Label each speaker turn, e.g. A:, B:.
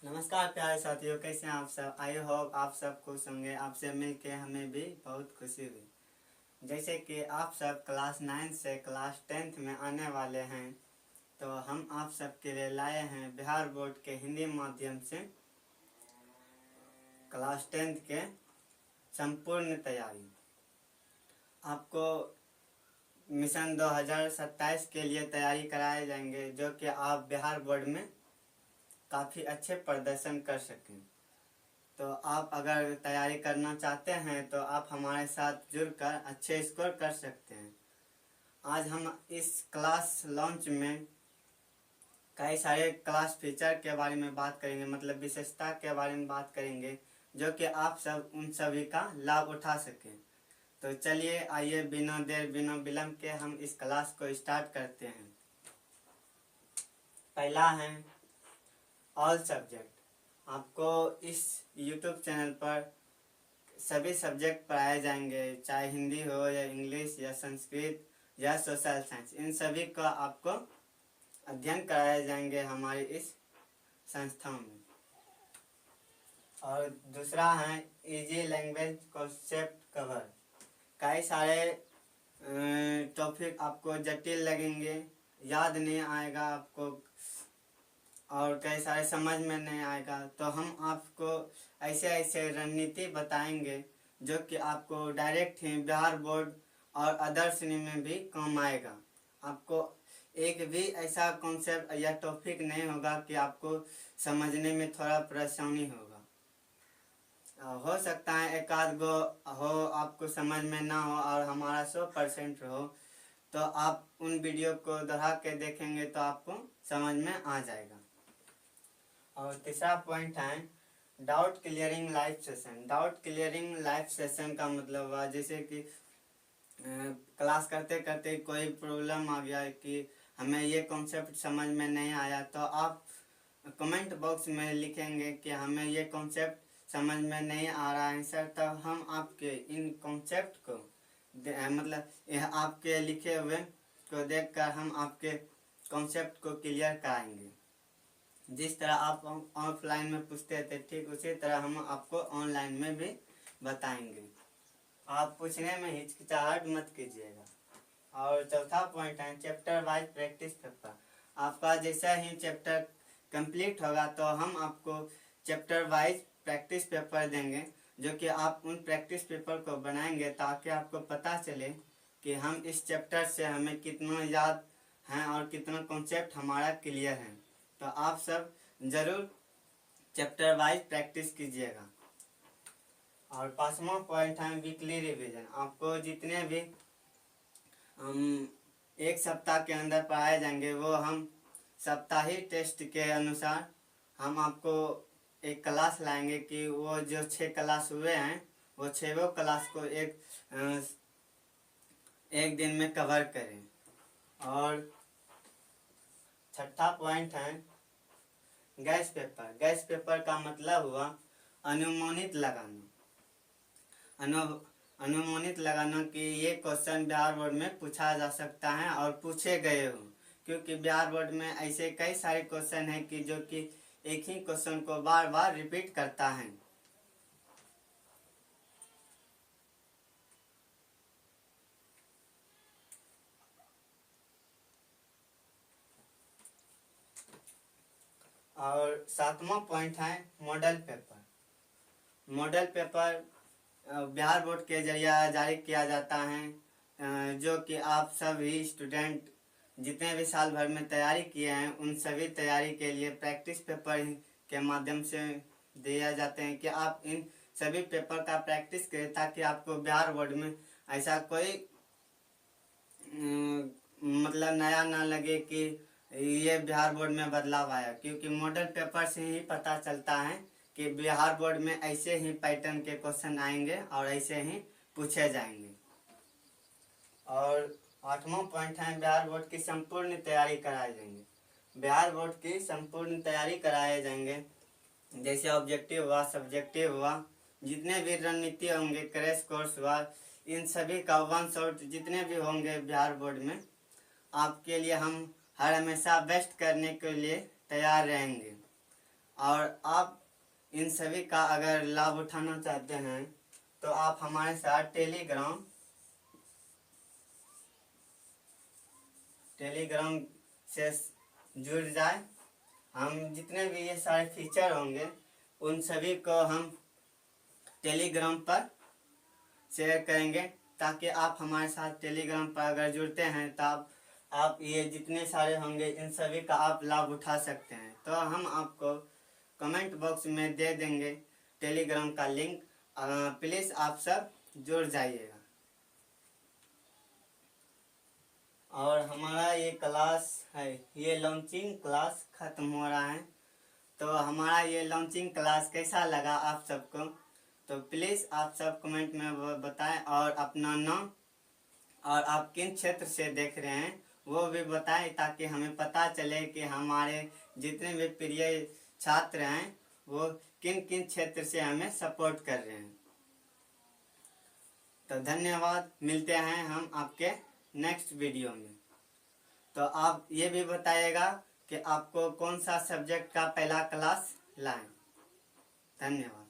A: नमस्कार प्यारे साथियों, कैसे हैं आप सब। आई होप आप सब खुश होंगे। आपसे मिलके हमें भी बहुत खुशी हुई। जैसे कि आप सब क्लास 9 से क्लास 10th में आने वाले हैं, तो हम आप सब के लिए लाए हैं बिहार बोर्ड के हिंदी माध्यम से क्लास 10th के संपूर्ण तैयारी। आपको मिशन 2027 के लिए तैयारी कराए जाएंगे, जो कि आप बिहार बोर्ड में काफ़ी अच्छे प्रदर्शन कर सकें। तो आप अगर तैयारी करना चाहते हैं तो आप हमारे साथ जुड़कर अच्छे स्कोर कर सकते हैं। आज हम इस क्लास लॉन्च में कई सारे क्लास फीचर के बारे में बात करेंगे, मतलब विशेषता के बारे में बात करेंगे, जो कि आप सब उन सभी का लाभ उठा सकें। तो चलिए आइए बिना देर बिना विलम्ब के हम इस क्लास को स्टार्ट करते हैं। पहला है ऑल सब्जेक्ट। आपको इस YouTube चैनल पर सभी सब्जेक्ट पढ़ाए जाएंगे, चाहे हिंदी हो या इंग्लिश या संस्कृत या सोशल साइंस। इन सभी का आपको अध्ययन कराए जाएंगे हमारी इस संस्था में। और दूसरा है इजी लैंग्वेज कॉन्सेप्ट कवर। कई सारे टॉपिक आपको जटिल लगेंगे, याद नहीं आएगा आपको, और कई सारे समझ में नहीं आएगा। तो हम आपको ऐसे ऐसे रणनीति बताएंगे जो कि आपको डायरेक्ट ही बिहार बोर्ड और अदर श्रेणी में भी काम आएगा। आपको एक भी ऐसा कॉन्सेप्ट या टॉपिक नहीं होगा कि आपको समझने में थोड़ा परेशानी होगा। हो सकता है एक आध गो हो आपको समझ में ना हो और हमारा 100% हो, तो आप उन वीडियो को दोहरा के देखेंगे तो आपको समझ में आ जाएगा। और तीसरा पॉइंट है doubt clearing live session. Doubt clearing live session का मतलब हुआ जैसे कि क्लास करते करते कोई प्रॉब्लम आ गया कि हमें ये कॉन्सेप्ट समझ में नहीं आया, तो आप कमेंट बॉक्स में लिखेंगे कि हमें ये कॉन्सेप्ट समझ में नहीं आ रहा है सर। तब हम आपके इन कॉन्सेप्ट को मतलब यह आपके लिखे हुए को देखकर हम आपके कॉन्सेप्ट को क्लियर कराएंगे। जिस तरह आप ऑफलाइन में पूछते थे, ठीक उसी तरह हम आपको ऑनलाइन में भी बताएंगे। आप पूछने में हिचकिचाहट मत कीजिएगा। और चौथा पॉइंट है चैप्टर वाइज प्रैक्टिस पेपर। आपका जैसा ही चैप्टर कंप्लीट होगा तो हम आपको चैप्टर वाइज प्रैक्टिस पेपर देंगे, जो कि आप उन प्रैक्टिस पेपर को बनाएंगे ताकि आपको पता चले कि हम इस चैप्टर से हमें कितना याद है और कितना कॉन्सेप्ट हमारा क्लियर है। तो आप सब ज़रूर चैप्टर वाइज प्रैक्टिस कीजिएगा। और पांचवा पॉइंट है वीकली रिवीजन। आपको जितने भी एक सप्ताह के अंदर पढ़ाए जाएंगे वो हम साप्ताहिक टेस्ट के अनुसार हम आपको एक क्लास लाएंगे कि वो जो 6 क्लास हुए हैं वो 6 क्लास को एक दिन में कवर करें। और छठा पॉइंट है गैस पेपर। गैस पेपर का मतलब हुआ अनुमानित लगाना। अनुमानित लगाना कि ये क्वेश्चन बिहार बोर्ड में पूछा जा सकता है और पूछे गए हो, क्योंकि बिहार बोर्ड में ऐसे कई सारे क्वेश्चन हैं कि जो कि एक ही क्वेश्चन को बार बार रिपीट करता है। और सातवां पॉइंट है model paper. Model paper Bihar board के जरिए जारी किया जाता है, जो कि आप सभी स्टूडेंट जितने भी साल भर में तैयारी किए हैं उन सभी तैयारी के लिए प्रैक्टिस पेपर के माध्यम से दिए जाते हैं कि आप इन सभी पेपर का प्रैक्टिस करें, ताकि आपको बिहार बोर्ड में ऐसा कोई मतलब नया ना लगे कि ये बिहार बोर्ड में बदलाव आया। क्योंकि मॉडल पेपर से ही पता चलता है कि बिहार बोर्ड में ऐसे ही पैटर्न के क्वेश्चन आएंगे और ऐसे ही पूछे जाएंगे। और आठवां पॉइंट है बिहार बोर्ड की संपूर्ण तैयारी कराए जाएंगे। बिहार बोर्ड की संपूर्ण तैयारी कराए जाएंगे, जैसे ऑब्जेक्टिव हुआ, सब्जेक्टिव हुआ, जितने भी रणनीति होंगे, क्रैश कोर्स हुआ, इन सभी का वन शॉट जितने भी होंगे बिहार बोर्ड में, आपके लिए हम हर हमेशा बेस्ट करने के लिए तैयार रहेंगे। और आप इन सभी का अगर लाभ उठाना चाहते हैं तो आप हमारे साथ टेलीग्राम से जुड़ जाए। हम जितने भी ये सारे फीचर होंगे उन सभी को हम टेलीग्राम पर शेयर करेंगे, ताकि आप हमारे साथ टेलीग्राम पर अगर जुड़ते हैं तब आप ये जितने सारे होंगे इन सभी का आप लाभ उठा सकते हैं। तो हम आपको कमेंट बॉक्स में दे देंगे टेलीग्राम का लिंक, प्लीज़ आप सब जुड़ जाइएगा। और हमारा ये क्लास है, ये लॉन्चिंग क्लास ख़त्म हो रहा है। तो हमारा ये लॉन्चिंग क्लास कैसा लगा आप सबको, तो प्लीज़ आप सब कमेंट में बताएं और अपना नाम और आप किन क्षेत्र से देख रहे हैं वो भी बताएं, ताकि हमें पता चले कि हमारे जितने भी प्रिय छात्र हैं वो किन किन क्षेत्र से हमें सपोर्ट कर रहे हैं। तो धन्यवाद, मिलते हैं हम आपके नेक्स्ट वीडियो में। तो आप ये भी बताइएगा कि आपको कौन सा सब्जेक्ट का पहला क्लास लाएं। धन्यवाद।